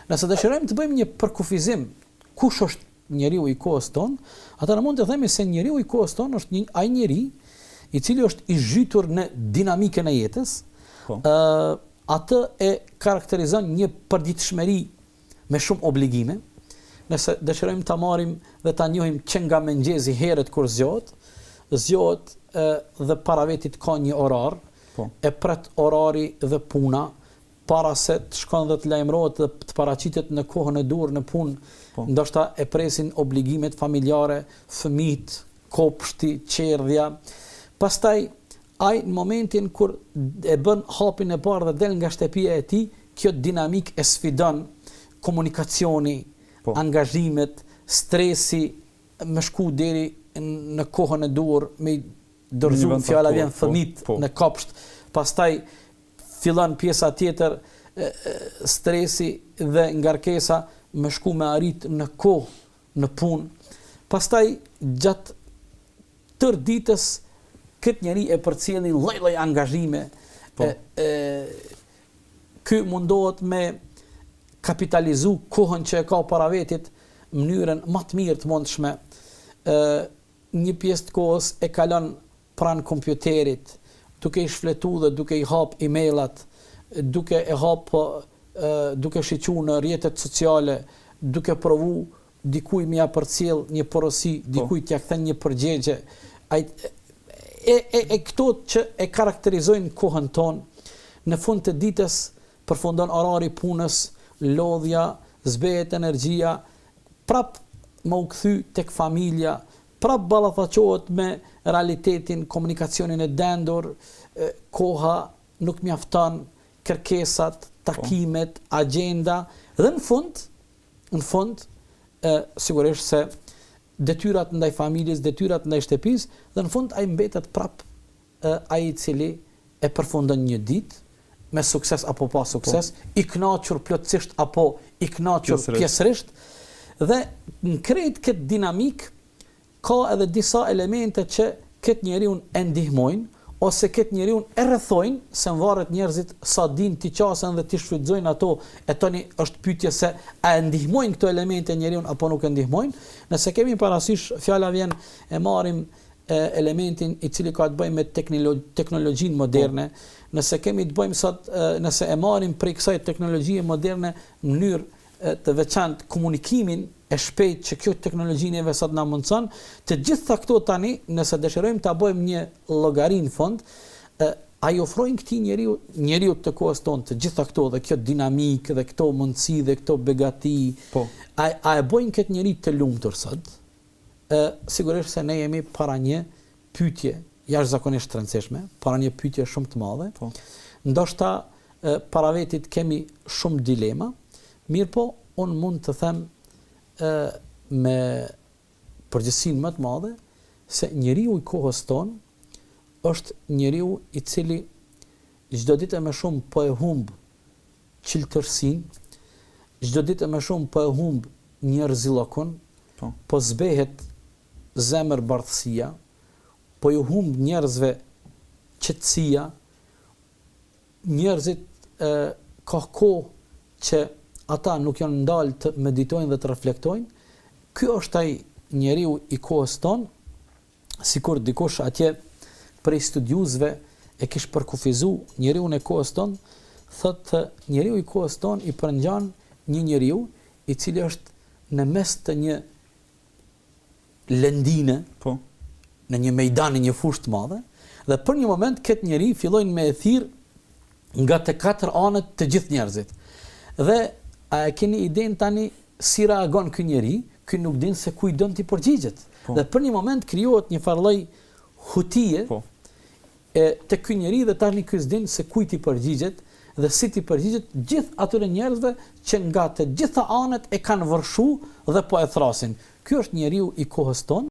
Nëse dëshirojmë të bëjmë një përkufizim kush është njeriu i kohës tonë, atëherë mund të themi se njeriu i kohës tonë është ai njeri i cili është i zhytur në dinamikën e jetës. Atë e karakterizon një përditshmëri me shumë obligime. Nëse dëshirojmë ta marrim dhe ta njohim që nga mëngjesi herët kur zgjohet dhe para vetit ka një orar, e pret orari dhe puna, para se të shkon dhe të lajmërohet dhe të paraqitet në kohën e dur në punë, ndoshta e presin obligimet familjare, fëmijët, kopshti, qerdhja. Pastaj ai në momentin kur e bën hapin e parë dhe del nga shtëpia e tij, kjo dinamik e sfidon komunikacioni, angazhimet, stresi, me shku deri në kohën e dur, me dorëzu fjala vjen fëmijët në kopsht, pastaj fillon pjesa tjetër, stresi dhe ngarkesa me shku me arrit në kohë, në punë. Pastaj gjatë tërë ditës këtë njeri e përcjellin lloj-lloj angazhime. Ky mundohet me kapitalizu kohën që e ka para vetit në mënyrën më të mirë të mundshme. Një pjesë të kohës e kalon pranë kompjuterit, duke i shfletuar dhe duke i hap emaillat, duke shiqur në rrjetet sociale, duke provu dikujt më ia përcjell një porosi, dikujt t'ia kthen një përgjigje. Këto që e karakterizojnë kohën tonë, në fund të ditës përfundon orari punës, lodhja, zbehet energjia, prap më u kthy tek familja, prap ballafaqohet me realitetin, komunikacionin e dendur, koha nuk mjafton, kërkesat, takimet, agenda, dhe në fund, sigurisht se detyrat ndaj familjes, detyrat ndaj shtëpisë, dhe në fund ai mbetet prap ai i cili e përfundon një ditë me sukses apo pa sukses, i kënaqur plotësisht apo i kënaqur pjesërisht, dhe në krejt këtë dinamik ka edhe disa elemente që këtë njeriu e ndihmojnë ose këtë njeriu e rrethojnë, se varet njerëzit sa din t'i qasen dhe t'i shfrytëzojnë ato. E tani është pyetje se a e ndihmojnë këto elemente njeriu apo nuk e ndihmojnë. Nëse kemi parasysh, fjala vjen e marrim elementin i cili ka të bëjë me teknologjinë moderne, nëse kemi të bëjmë sot, nëse e marrim prej kësaj teknologjie moderne në mënyrë të veçantë komunikimin e shpejt që kjo teknologji neve sot na mundson, të gjitha këto tani, nëse dëshirojmë ta bëjmë një llogari në fund, ai ofrojnë këtij njeriu të kohës tonë të gjitha këto dhe kjo dinamikë dhe këto mundësi dhe këto begati. A e bojnë këtë njeri të lumtur sot? Sigurisht se ne jemi para një pyetje jashtëzakonisht të rëndësishme, para një pyetje shumë të madhe. Ndoshta para vetit kemi shumë dilema, mirë po unë mund të them me përgjegjësinë më të madhe se njeriu i kohës tonë është njeriu i cili çdo ditë më shumë po e humb çiltërsinë, çdo ditë më shumë po e humb njerëzillokun, po zbehet zemër bardhësia, po ju humb njerëzve qetësia, njerëzit ka kohë që ata nuk janë ndalë të meditojnë dhe të reflektojnë. Ky është ai njeriu i kohës tonë, sikur dikush atje prej studiuesve e kish përkufizu njeriu e kohës tonë, thotë njeriu i kohës tonë i përngjan një njeriu i cili është në mes të një lëndine, në një mejdan, një fushë të madhe, dhe për një moment këtë njeri fillojnë me e thirr nga të katër anët të gjithë njerëzit. Dhe a e keni idenë tani si reagon ky njeri? Ky nuk din se ku i don t'i përgjigjet. Dhe për një moment krijohet një farë lloj hutije te ky njeri dhe tani ky s'din se ku t'i përgjigjet dhe si t'i përgjigjet gjithë atyre njerëzve që nga të gjitha anët e kanë vërshu dhe po e thrasin. Ky është njeriu i kohës tonë.